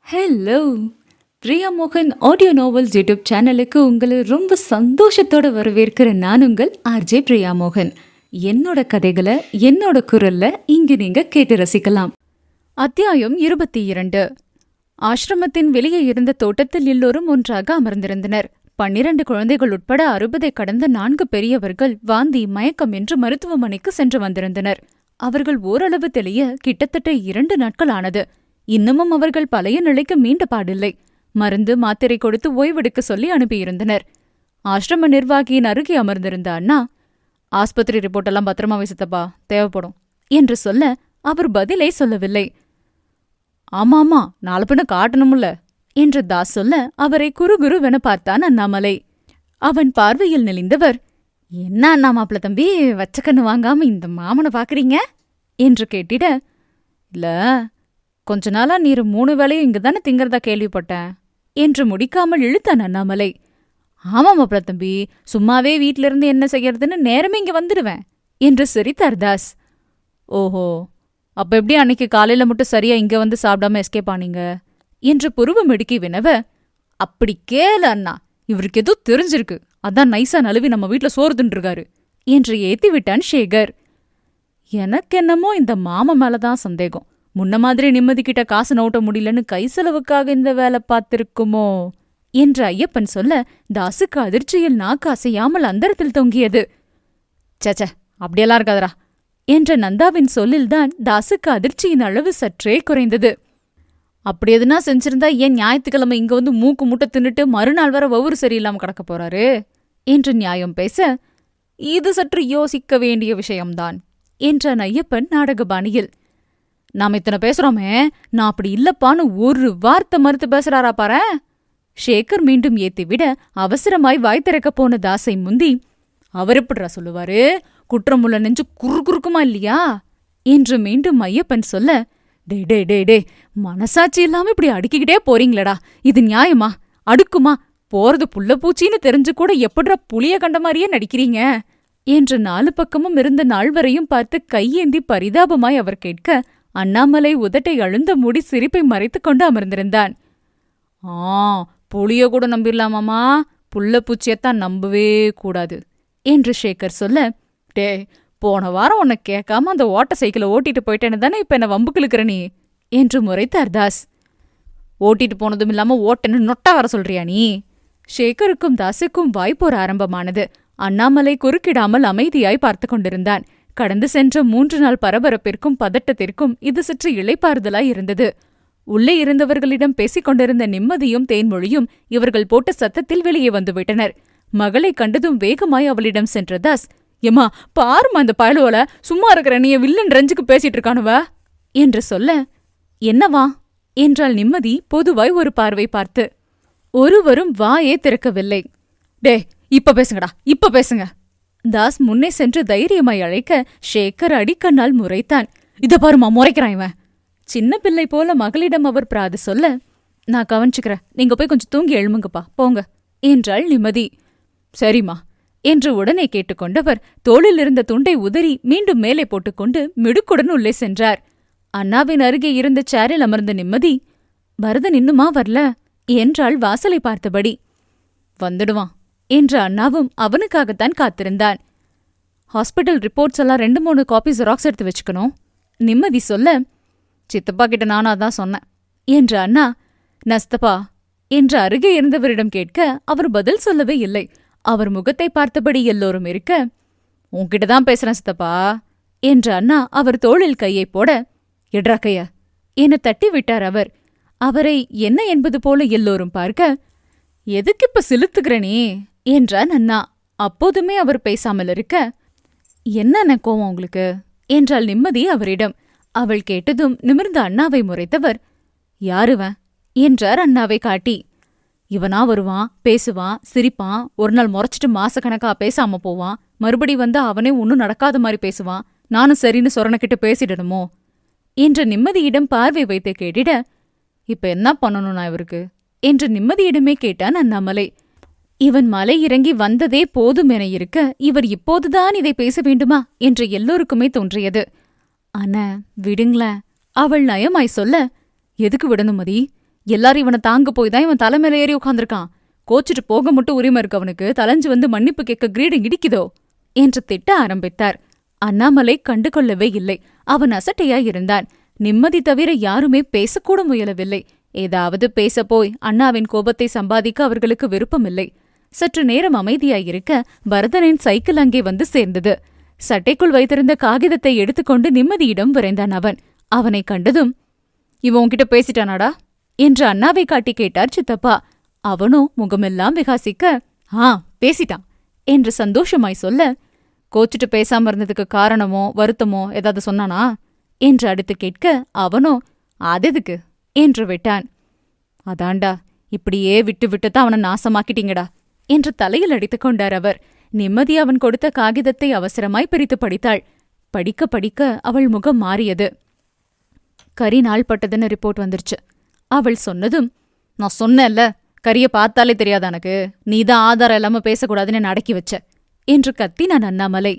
Hello, Priya மோகன் audio novels YouTube சேனலுக்கு உங்களை ரொம்ப சந்தோஷத்தோட வரவேற்கிற நான் உங்கள் ஆர்ஜே பிரியா மோகன். என்னோட கதைகளை என்னோட குரல்ல இங்கு நீங்க கேட்டு ரசிக்கலாம். அத்தியாயம் 22. ஆசிரமத்தின் வெளியே இருந்த தோட்டத்தில் எல்லோரும் ஒன்றாக அமர்ந்திருந்தனர். 12 குழந்தைகள் உட்பட 60 கடந்த 4 பெரியவர்கள் வாந்தி மயக்கம் என்று மருத்துவமனைக்கு சென்று வந்திருந்தனர். அவர்கள் ஓரளவு தெளிய கிட்டத்தட்ட 2 நாட்கள் ஆனது. இன்னமும் அவர்கள் பழைய நிலைக்கு மீண்ட பாடில்லை. மருந்து மாத்திரை கொடுத்து ஓய்வெடுக்க சொல்லி அனுப்பியிருந்தனர். ஆசிரம நிர்வாகியின் அருகே அமர்ந்திருந்த அண்ணா, ஆஸ்பத்திரி ரிப்போர்ட்டெல்லாம் பத்திரமா வச்சுத்தப்பா, தேவைப்படும் என்று சொல்ல அவர் பதிலை சொல்லவில்லை. ஆமாமா, நாலு பின்ன காட்டணும்ல என்று தாஸ் சொல்ல அவரை குறுகுருவென பார்த்தான் அண்ணாமலை. அவன் பார்வையில் நெளிந்தவர், என்ன அண்ணா மாப்பிள தம்பி, வச்சக்கண்ணு வாங்காம இந்த மாமனை பாக்குறீங்க என்று கேட்டிட, இல்ல கொஞ்ச நாளா நீர் 3 வேளையும் இங்கதானே திங்கறதா கேள்விப்பட்டேன் என்று முடிக்காமல் இழுத்தான் அண்ணாமலை. ஆமா மாப்பிள தம்பி, சும்மாவே வீட்டில இருந்து என்ன செய்யறதுன்னு நேரமே இங்க வந்துடுவேன் என்று சிரித்தார் தாஸ். ஓஹோ, அப்ப எப்படி அன்னைக்கு காலையில மட்டும் சரியா இங்க வந்து சாப்பிடாம எஸ்கேப் ஆனீங்க என்று புருவம் இடுக்கி வினவ, அப்படி கேளு அண்ணா, இவருக்கு ஏதோ தெரிஞ்சிருக்கு, அதான் நைசா நழுவி நம்ம வீட்டுல சோறு தின்றுருக்காரு என்று ஏத்தி விட்டான் சேகர். எனக்கென்னமோ இந்த மாமா மேலதான் சந்தேகம். முன்ன மாதிரி நிம்மதிக்கிட்ட காசு நோட்ட முடியலன்னு கை செலவுக்காக இந்த வேலை பார்த்திருக்குமோ என்று ஐயப்பன் சொல்ல, தாசுக்கு அதிர்ச்சியில் நாக்கு அசையாமல் அந்தரத்தில் தொங்கியது. சச்ச, அப்படியெல்லாம் இருக்காதரா என்ற நந்தாவின் சொல்லில்தான் தாசுக்கு அதிர்ச்சியின் அளவு சற்றே குறைந்தது. அப்படி எதுனா செஞ்சிருந்தா ஏன் ஞாயிற்றுக்கிழமை இங்க வந்து மூக்கு முட்டை தின்னுட்டு மறுநாள் வர வவுறு சரியில்லாம கிடக்க போறாரு என்று நியாயம் பேச, இது சற்று யோசிக்க வேண்டிய விஷயம்தான் என்றான் ஐயப்பன் நாடகபாணியில். நாம இத்தனை பேசுறோமே, நான் அப்படி இல்லப்பான்னு ஒரு வார்த்தை மறுத்து பேசுறாரா பாரு. சேகர் மீண்டும் ஏத்திவிட அவசரமாய் வாய் திறக்க போன தாசை முந்தி, அவர் எப்படிரா சொல்லுவாரு, குற்றமுள்ள நெஞ்சு குறுக்குறுக்குமா இல்லையா என்று மீண்டும் ஐயப்பன் சொல்ல, டே டே டே டே, மனசாட்சி இல்லாம இப்படி அடுக்கிக்கிட்டே போறீங்களடா, இது நியாயமா, அடுக்குமா, போறது புள்ள பூச்சின்னு தெரிஞ்சு கூட எப்படிரா புளிய கண்ட மாதிரியே நடிக்கிறீங்க என்று 4 பக்கமும் இருந்த நால்வரையும் பார்த்து கையேந்தி பரிதாபமாய் அவர் கேட்க, அண்ணாமலை உதட்டை அழுந்த மூடி சிரிப்பை மறைத்துக் கொண்டு அமர்ந்திருந்தான். புளிய கூட நம்பிடலாமாமா, புள்ள பூச்சியத்தான் நம்பவே கூடாது என்று சேகர் சொல்ல, டே, போன வாரம் உன்னை கேட்காம அந்த ஓட்ட சைக்கிளை ஓட்டிட்டு போயிட்டேன்னு தானே இப்ப என்ன வம்புக்கு இழுக்கிற நீ என்று முறைத்தார் தாஸ். ஓட்டிட்டு போனதும் இல்லாம ஓட்டன்னு நொட்டா வர சொல்றியா நீ? சேகருக்கும் தாசுக்கும் வாய்ப்போர் ஆரம்பமானது. அண்ணாமலை குறுக்கிடாமல் அமைதியாய் பார்த்து கொண்டிருந்தான். கடந்து சென்ற 3 நாள் பரபரப்பிற்கும் பதட்டத்திற்கும் இது சற்று இளைப்பாறுதலாய் இருந்தது. உள்ளே இருந்தவர்களிடம் பேசிக் கொண்டிருந்த நிம்மதியும் தேன்மொழியும் இவர்கள் போட்ட சத்தத்தில் வெளியே வந்துவிட்டனர். மகளை கண்டதும் வேகமாய் அவளிடம் சென்ற தாஸ், எம்மா பாருமா, அந்த பயலுவல சும்மா இருக்கிற நீ வில்லன் ரஞ்சுக்கு பேசிட்டு இருக்கானுவ என்று சொல்ல, என்னவா என்றாள் நிம்மதி பொதுவாய் ஒரு பார்வை பார்த்து. ஒருவரும் வாயே திறக்கவில்லை. டே, இப்ப பேசுங்கடா, இப்ப பேசுங்க. தாஸ் முன்னே சென்று தைரியமாய் அழைக்க சேகர் அடிக்கண்ணால் முறைத்தான். இத பாருமா, முறைக்கிறான் இவன். சின்ன பிள்ளை போல மகளிடம் அவர் பிராது சொல்ல, நான் கவனிச்சுக்கிறேன், நீங்க போய் கொஞ்சம் தூங்கி எழுமுங்கப்பா, போங்க என்றாள் நிம்மதி. சரிம்மா என்று உடனே கேட்டுக்கொண்டவர் தோளில் இருந்த துண்டை உதறி மீண்டும் மேலே போட்டுக்கொண்டு மிடுக்குடன் உள்ளே சென்றார். அண்ணாவின் அருகே இருந்த சேரில் அமர்ந்த நிம்மதி, பரதன் இன்னுமா வரல என்றாள் வாசலை பார்த்தபடி. வந்துடுவான் என்ற அண்ணாவும் அவனுக்காகத்தான் காத்திருந்தான். ஹாஸ்பிட்டல் ரிப்போர்ட்ஸ் எல்லாம் 2-3 காப்பி ஜெராக்ஸ் எடுத்து வச்சுக்கணும் நிம்மதி சொல்ல, சித்தப்பா கிட்ட நானா தான் சொன்னேன் என்ற அண்ணா. நஸ்தப்பா என்ற அருகே இருந்தவரிடம் கேட்க அவர் பதில் சொல்லவே இல்லை. அவர் முகத்தை பார்த்தபடி எல்லோரும் இருக்க, உன்கிட்டதான் பேசுறேன் சித்தப்பா என்ற அண்ணா அவர் தோளில் கையை போட, எட்ரா கைய என தட்டி விட்டார் அவர். அவரை என்ன என்பது போல எல்லோரும் பார்க்க, எதுக்கு இப்ப சிலுத்துக்கிற நீ என்றான் அண்ணா. அப்போதுமே அவர் பேசாமல் இருக்க, என்ன கோவம் உங்களுக்கு என்றாள் நிம்மதி அவரிடம். அவள் கேட்டதும் நிமிர்ந்த அண்ணாவை முறைத்தவர், யாருவன் என்றார் அண்ணாவை காட்டி. இவனா வருவான், பேசுவான், சிரிப்பான், ஒரு நாள் முறைச்சிட்டு மாசக்கணக்கா பேசாம போவான், மறுபடி வந்து அவனே ஒன்னும் நடக்காத மாதிரி பேசுவான், நானும் சரின்னு சொரணக்கிட்டு பேசிடணுமோ என்ற நிம்மதியிடம் பார்வை வைத்து கேட்டிட, இப்ப என்ன பண்ணணும் நான் இவருக்கு என்று நிம்மதியிடமே கேட்டான் அண்ணாமலை. இவன் மலை இறங்கி வந்ததே போதும் என இருக்க, இவர் இப்போதுதான் இதை பேச வேண்டுமா என்று எல்லோருக்குமே தோன்றியது. அண்ணா விடுங்களேன் அவள் நயமாய் சொல்ல, எதுக்கு விடணும் மதி, எல்லாரும் இவனை தாங்க போய் தான் இவன் தலைமையில ஏறி உட்காந்துருக்கான். கோச்சிட்டு போக மட்டும் உரிமை இருக்கு அவனுக்கு, தலைஞ்சு வந்து மன்னிப்பு கேட்க கிரீடம் இடிக்குதோ என்று திட்ட ஆரம்பித்தார். அண்ணாமலை கண்டு கொள்ளவே இல்லை. அவன் அசட்டையாய் இருந்தான். நிம்மதி தவிர யாருமே பேசக்கூட முயலவில்லை. ஏதாவது பேசப்போய் அண்ணாவின் கோபத்தை சம்பாதிக்க அவர்களுக்கு விருப்பமில்லை. சற்று நேரம் அமைதியாயிருக்க பரதனின் சைக்கிள் அங்கே வந்து சேர்ந்தது. சட்டைக்குள் வைத்திருந்த காகிதத்தை எடுத்துக்கொண்டு நிம்மதியிடம் விரைந்தான் அவன். அவனை கண்டதும், இவன் உன்கிட்ட பேசிட்டானாடா என்று அண்ணாவை காட்டி கேட்டார் சித்தப்பா. அவனோ முகமெல்லாம் விகாசிக்க, பேசிட்டான் என்று சந்தோஷமாய் சொல்ல, கோச்சிட்டு பேசாம இருந்ததுக்கு காரணமோ வருத்தமோ ஏதாவது சொன்னானா என்று அடுத்து கேட்க, அவனோ அதெதுக்கு என்று விட்டான். அதாண்டா, இப்படியே விட்டு விட்டுத்தான் அவனை நாசமாக்கிட்டீங்கடா என்று தலையில் அடித்துக் கொண்டார் அவர். நிம்மதி அவன் கொடுத்த காகிதத்தை அவசரமாய் பிரித்து படித்தாள். படிக்க படிக்க அவள் முகம் மாறியது. கரி நாள்பட்டதுன்னு ரிப்போர்ட் வந்துருச்சு. அவள் சொன்னதும், நான் சொன்னேன்ல, கரிய பார்த்தாலே தெரியாத எனக்கு, நீதான் ஆதாரம் இல்லாம பேசக்கூடாதுன்னு என்ன அடக்கி வச்ச என்று கத்தினான் அண்ணாமலை.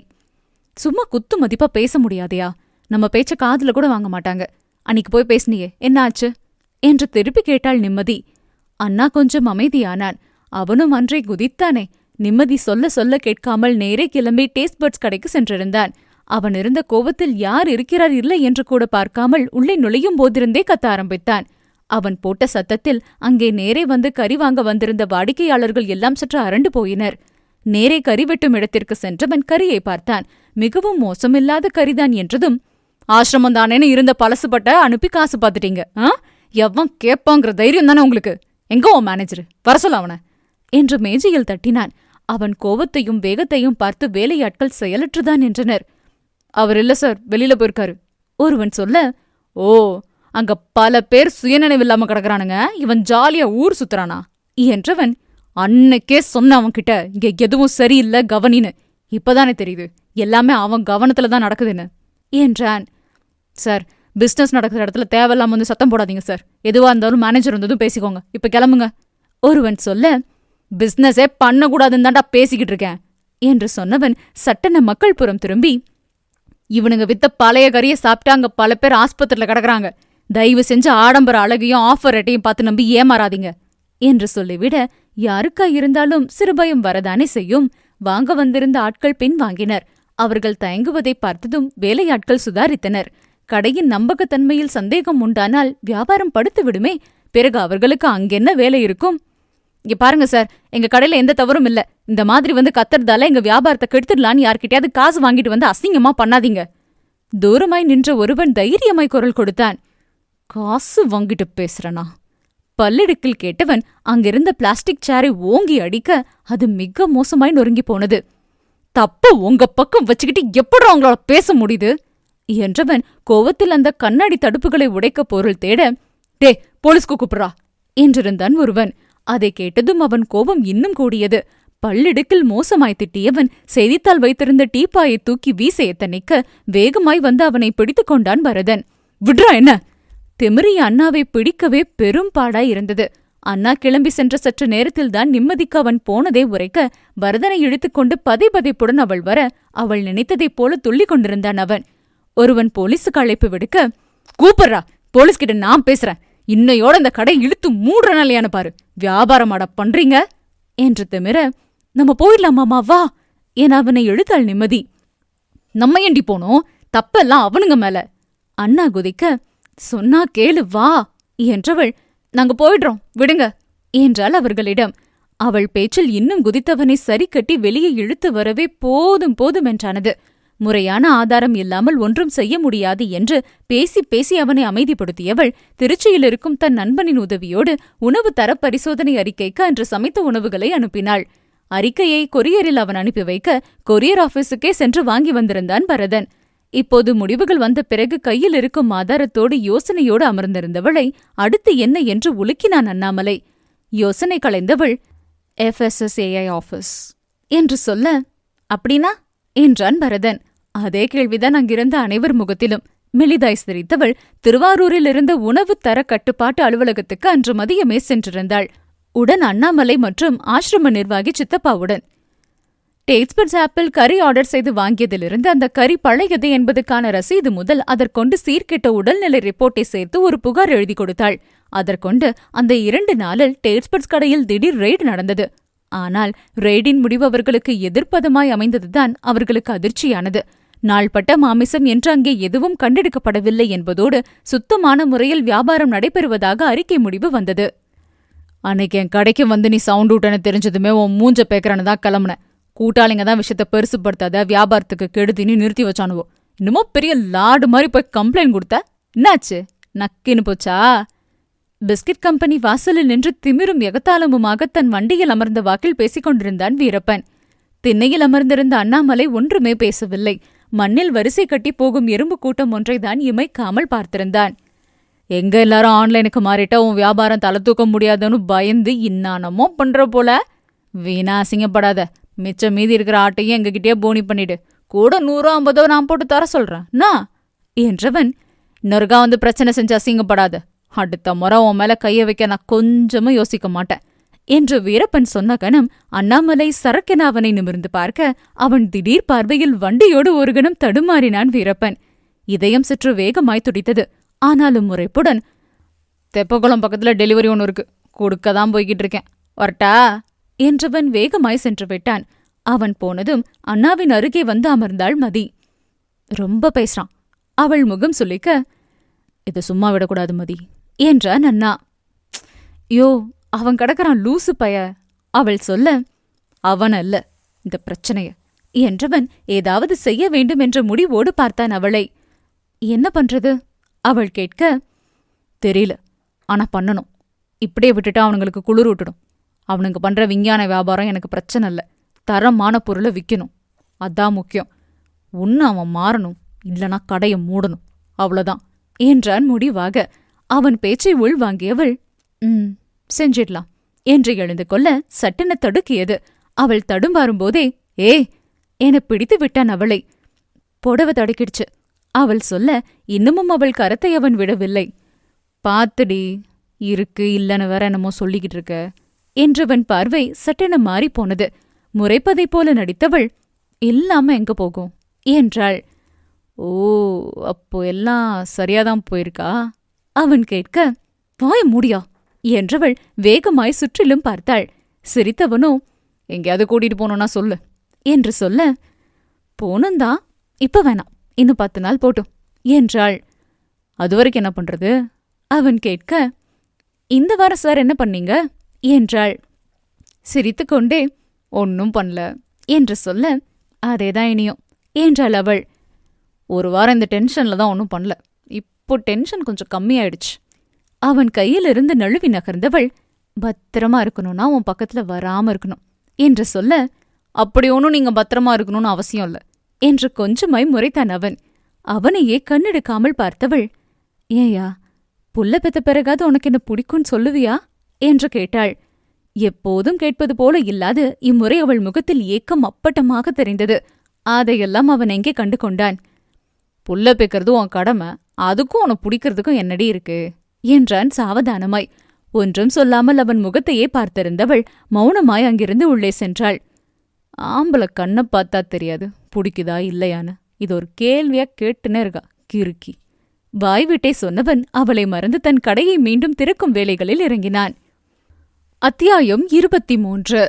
சும்மா குத்து மதிப்பா பேச முடியாதையா? நம்ம பேச்ச காதுல கூட வாங்க மாட்டாங்க. அன்னைக்கு போய் பேசினியே, என்ன ஆச்சு என்று திருப்பி கேட்டாள் நிம்மதி. அண்ணா கொஞ்சம் அமைதியானான். அவனும் அன்றை குதித்தானே. நிம்மதி சொல்ல சொல்ல கேட்காமல் நேரே கிளம்பி டேஸ்ட் பர்ட்ஸ் கடைக்கு சென்றிருந்தான். அவன் இருந்த கோவத்தில் யார் இருக்கிறார் இல்லை என்று கூட பார்க்காமல் உள்ளே நுழையும் போதிருந்தே கத்த ஆரம்பித்தான். அவன் போட்ட சத்தத்தில் அங்கே நேரே வந்து கறி வாங்க வந்திருந்த வாடிக்கையாளர்கள் எல்லாம் சற்று அரண்டு போயினர். நேரே கறி வெட்டும் இடத்திற்கு சென்றவன் கரியை பார்த்தான். மிகவும் மோசமில்லாத கரிதான் என்றதும், ஆசிரமம் தானேன்னு இருந்த பழசுபட்ட அனுப்பி காசு பார்த்துட்டீங்க. எவன் கேட்பாங்கிற தைரியம் தானே உங்களுக்கு? எங்க உன் மேனேஜர், வர சொல்ல அவன என்று மேஜையில் தட்டினான். அவன் கோவத்தையும் வேகத்தையும் பார்த்து வேலையாட்கள் செயலற்றுதான் என்றனர். அவர் இல்ல சார், வெளியில போயிருக்காரு ஒருவன் சொல்ல, ஓ, அங்க பல பேர் சுயநினைவில்லாம கிடக்குறானுங்க, இவன் ஜாலியா ஊர் சுத்துறானா என்றவன், அன்னைக்கே சொன்ன அவன்கிட்ட இங்க எதுவும் சரியில்லை கவனின்னு. இப்பதானே தெரியுது எல்லாமே அவன் கவனத்துலதான் நடக்குதுன்னு என்றான். சார், பிசினஸ் நடக்கிற இடத்துல தேவையில்லாம வந்து சத்தம் போடாதீங்க சார். எதுவா இருந்தாலும் மேனேஜர் வந்ததும் பேசிக்கோங்க, இப்ப கிளம்புங்க ஒருவன் சொல்ல, பிசினஸே பண்ணக்கூடாதுன்னு தாண்டா பேசிக்கிட்டு இருக்கேன் என்று சொன்னவன் சட்டன மக்கள் புறம் திரும்பி, இவனுங்க வித்த பழைய கறியை சாப்பிட்டா அங்க பல பேர் ஆஸ்பத்திரியில கிடக்குறாங்க. தயவு செஞ்சு ஆடம்பர அழகையும் ஆஃபர் ரேட்டையும் பார்த்து நம்பி ஏமாறாதீங்க என்று சொல்லிவிட, யாருக்கா இருந்தாலும் சிறுபயம் வரதானே செய்யும். வாங்க வந்திருந்த ஆட்கள் பின் வாங்கினர். அவர்கள் தயங்குவதை பார்த்ததும் வேலையாட்கள் சுதாரித்தனர். கடையின் நம்பகத்தன்மையில் சந்தேகம் உண்டானால் வியாபாரம் படுத்து விடுமே. பிறகு அவர்களுக்கு அங்கென்ன வேலை இருக்கும்? இங்க பாருங்க சார், எங்க கடையில எந்த தவறும் இல்ல. இந்த மாதிரி வந்து கத்துறதால எங்க வியாபாரத்தை கெடுத்துடலான்னு யார்கிட்டயாவது காசு வாங்கிட்டு வந்து அசிங்கமா பண்ணாதீங்க. தூரமாய் நின்ற ஒருவன் தைரியமாய் குரல் கொடுத்தான். காசு வாங்கிட்டு பேசுறனா? பல்லிடுக்கில் கேட்டவன் அங்கிருந்த பிளாஸ்டிக் சேரை ஓங்கி அடிக்க அது மிக மோசமாய் நொறுங்கி போனது. தப்பு உங்க பக்கம் வச்சுக்கிட்டு எப்படி அவங்களோட பேச முடியுது என்றவன் கோவத்தில் அந்த கண்ணாடி தடுப்புகளை உடைக்க பொருள் தேட, டே போலீஸ்க்கு கூப்பிடுறா என்றிருந்தான் ஒருவன். அதை கேட்டதும் அவன் கோபம் இன்னும் கூடியது. பல்லிடுக்கில் மோசமாய் திட்டியவன் செய்தித்தாள் வைத்திருந்த டீப்பாயை தூக்கி வீச எத்தனைக்க வேகமாய் வந்து அவனை பிடித்து கொண்டான் பரதன். விட்றா என்ன? திமிரிய அண்ணாவை பிடிக்கவே பெரும் பாடாய் இருந்தது. அண்ணா கிளம்பி சென்ற சற்று நேரத்தில்தான் நிம்மதிக்கு அவன் போனதை உரைக்க பரதனை இழுத்துக்கொண்டு பதைபதைப்புடன் அவள் வர, அவள் நினைத்ததைப் போல துள்ளிக் கொண்டிருந்தான் அவன். ஒருவன் போலீஸுக்கு அழைப்பு விடுக்க, கூப்பிடுறா, போலீஸ்கிட்ட நான் பேசுறேன். இன்னையோட இந்த கடை இழுத்து மூடுற நிலையான பாரு. வியாபாரமாடா பண்றீங்க என்று திமிர, நம்ம போயிடலாமாமா வா என அவனை இழுத்தாள் நிம்மதி. நம்ம ஏண்டி போனோம்? தப்பெல்லாம் அவனுங்க மேல. அண்ணா குதிக்க, சொன்னா கேளு வா என்றவள், நாங்க போயிடுறோம் விடுங்க என்றாள் அவர்களிடம். அவள் பேச்சில் இன்னும் குதித்தவனை சரி கட்டி வெளியே இழுத்து வரவே போதும் போதும் என்றானது. முறையான ஆதாரம் இல்லாமல் ஒன்றும் செய்ய முடியாது என்று பேசி பேசி அவனை அமைதிப்படுத்தியவள் திருச்சியில் இருக்கும் தன் நண்பனின் உதவியோடு உணவு தர பரிசோதனை அறிக்கைக்கு அன்று சமைத்த உணவுகளை அனுப்பினாள். அறிக்கையை கொரியரில் அவன் அனுப்பி வைக்க கொரியர் ஆபீஸுக்கே சென்று வாங்கி வந்திருந்தான் பரதன். இப்போது முடிவுகள் வந்த பிறகு கையில் இருக்கும் ஆதாரத்தோடு யோசனையோடு அமர்ந்திருந்தவளை அடுத்து என்ன என்று உலுக்கினான் அண்ணாமலை. யோசனை களைந்தவள், FSSAI ஆபீஸ் என்று சொல்ல, அப்படின்னா என்றான் பரதன். அதே கேள்விதான் அங்கிருந்த அனைவர் முகத்திலும். மெலிதாய் சிரித்தவள் திருவாரூரில் இருந்த உணவு தர கட்டுப்பாட்டு அலுவலகத்துக்கு அன்று மதியமே சென்றிருந்தாள். உடன் அண்ணாமலை மற்றும் ஆசிரம நிர்வாகி சித்தப்பாவுடன். டேஸ்ட்பட்ஸ் ஆப்பிள் கறி ஆர்டர் செய்து வாங்கியதிலிருந்து அந்த கறி பழையது என்பதுக்கான ரசீது முதல் அதற்கொண்டு சீர்கெட்ட உடல்நிலை ரிப்போர்ட்டை சேர்த்து ஒரு புகார் எழுதி கொடுத்தாள். அதற்கொண்டு அந்த 2 நாளில் டேஸ்ட்பட்ஸ் கடையில் திடீர் ரெய்டு நடந்தது. ஆனால் ரெய்டின் முடிவு அவர்களுக்கு எதிர்ப்பதமாய் அமைந்ததுதான் அவர்களுக்கு அதிர்ச்சியானது. நாள்பட்ட மாமிசம் என்று அங்கே எதுவும் கண்டெடுக்கப்படவில்லை என்பதோடு சுத்தமான முறையில் வியாபாரம் நடைபெறுவதாக அறிக்கை முடிவு வந்தது. அன்னைக்கு என் கடைக்கு வந்து நீ சவுண்ட் விட்டனு தெரிஞ்சதுமே உன் மூஞ்ச பேக்கறன்னு தான் கிளம்புன. கூட்டாளிங்க தான் விஷயத்த பெருசுப்படுத்தாத, வியாபாரத்துக்கு கெடுதின்னு நிறுத்தி வச்சானுவோ. இன்னமும் பெரிய லாடு மாதிரி போய் கம்ப்ளைண்ட் கொடுத்த. என்னாச்சு, நக்கின்னு போச்சா? பிஸ்கட் கம்பெனி வாசலில் நின்று திமிரும் எகத்தாளமுமாக தன் வண்டியில் அமர்ந்த வாக்கில் பேசிக் கொண்டிருந்தான் வீரப்பன். திண்ணையில் அமர்ந்திருந்த அண்ணாமலை ஒன்றுமே பேசவில்லை. மண்ணில் வரிசை கட்டி போகும் எறும்பு கூட்டம் ஒன்றைதான் இமைக்காமல் பார்த்திருந்தான். எங்க எல்லாரும் ஆன்லைனுக்கு மாறிட்டா உன் வியாபாரம் தலை தூக்க முடியாதுன்னு பயந்து இன்னானமோ பண்ற போல. வீணா அசிங்கப்படாத. மிச்சம் மீதி இருக்கிற ஆட்டையும் எங்ககிட்டயே போனி பண்ணிடு. கூட 100-50 நான் போட்டு தர சொல்றேன் நான் என்றவன், இன்னொருக்கா வந்து பிரச்சனை செஞ்சு அசிங்கப்படாத. அடுத்த முறை உன் மேல கைய வைக்க நான் கொஞ்சமும் யோசிக்க மாட்டேன் என்று வீரப்பன் சொன்ன கணம் அண்ணாமலை சரக்கென அவனை நிமிர்ந்து பார்க்க அவன் திடீர் பார்வையில் வண்டியோடு ஒரு கணம் தடுமாறினான் வீரப்பன். இதயம் சற்று வேகமாய் துடித்தது. ஆனாலும் முறைப்புடன், தெப்பகுளம் பக்கத்துல டெலிவரி ஒன்று இருக்கு, கொடுக்கதான் போய்கிட்டு இருக்கேன், வரட்டா என்றவன் வேகமாய் சென்று விட்டான். அவன் போனதும் அண்ணாவின் அருகே வந்து அமர்ந்தாள் மதி. ரொம்ப பேசுறான். அவள் முகம் சுளிக்க, இதை சும்மா விடக்கூடாது மதி என்றான் அண்ணா. யோ, அவன் கிடக்கிறான் லூசு பய அவள் சொல்ல, அவன் அல்ல இந்த பிரச்சனைய என்றவன் ஏதாவது செய்ய வேண்டும் என்ற முடிவோடு பார்த்தான் அவளை. என்ன பண்றது அவள் கேட்க, தெரியல, ஆனா பண்ணணும். இப்படியே விட்டுட்டா அவனுங்களுக்கு குளிர் விட்டுடும். அவனுங்க பண்ற விஞ்ஞான வியாபாரம் எனக்கு பிரச்சனை இல்ல, தரமான பொருளை விற்கணும், அதான் முக்கியம். ஒன்னு அவன் மாறணும், இல்லனா கடையை மூடணும், அவ்வளவுதான் என்றான் முடிவாக. அவன் பேச்சை உள்வாங்கியவள், செஞ்சிடலாம் என்று எழுந்து கொள்ள சட்டென தடுக்கியது. அவள் தடுமாறும்போதே, ஏ என பிடித்து விட்டான் அவளை. புடவை தடுக்கிடுச்சு அவள் சொல்ல, இன்னமும் அவள் கரத்தை அவன் விடவில்லை. பாத்துடி, இருக்கு இல்லன்னு வேற என்னமோ சொல்லிக்கிட்டு இருக்க என்றவன் பார்வை சட்டென மாறி போனது. முறைப்பதைப் போல நடித்தவள், இல்லாம எங்க போகும் என்றாள். ஓ, அப்போ எல்லாம் சரியாதான் போயிருக்கா அவன் கேட்க, வாய மூடியா என்றவள் வேகமாய் சுற்றிலும் பார்த்தாள். சிரித்தவனோ, எங்கேயாவது கூட்டிட்டு போனோன்னா சொல்லு என்று சொல்ல, போனந்தான், இப்ப வேணாம், இன்னும் 10 நாள் போட்டும் என்றாள். அதுவரைக்கும் என்ன பண்றது அவன் கேட்க, இந்த வாரம் சார் என்ன பண்ணீங்க என்றாள். சிரித்துக்கொண்டே, ஒன்னும் பண்ணல என்று சொல்ல, அதேதான் இனியும் என்றாள் அவள். ஒரு வாரம் இந்த டென்ஷன்ல தான் ஒன்னும் பண்ணல, இப்போ டென்ஷன் கொஞ்சம் கம்மியாயிடுச்சு. அவன் கையிலிருந்து நழுவி நகர்ந்தவள், பத்திரமா இருக்கணும்னா உன் பக்கத்துல வராம இருக்கணும் என்று சொல்ல, அப்படி ஒன்னும் நீங்க பத்திரமா இருக்கணும்னு அவசியம் இல்ல என்று கொஞ்சமாய் முறைத்தான் அவன். அவனையே கண்ணெடுக்காமல் பார்த்தவள், ஏயா, புள்ள பெத்த பிறகாது உனக்கு என்ன பிடிக்கும்னு சொல்லுவியா என்று கேட்டாள். எப்போதும் கேட்பது போல இல்லாது இம்முறை அவள் முகத்தில் ஏக்கம் அப்பட்டமாக தெரிந்தது. அதையெல்லாம் அவன் எங்கே கண்டு கொண்டான். புள்ள பெக்கிறது உன் கடமை, அதுக்கும் உன பிடிக்கிறதுக்கும் என்னடி இருக்கு என்றான் சாவதானமாய். ஒன்றும் சொல்லாமல் அவன் முகத்தையே பார்த்திருந்தவள் மௌனமாய் அங்கிருந்து உள்ளே சென்றாள். ஆம்பளை கண்ணை பார்த்தா தெரியாது பிடிக்குதா இல்லையான்னு, இது ஒரு கேள்வியா கேட்டுனே இருக்கா கிறுக்கி. வாய்விட்டே சொன்னவன் அவளை மறந்து தன் கடையை மீண்டும் திறக்கும் வேலைகளில் இறங்கினான். அத்தியாயம் 23.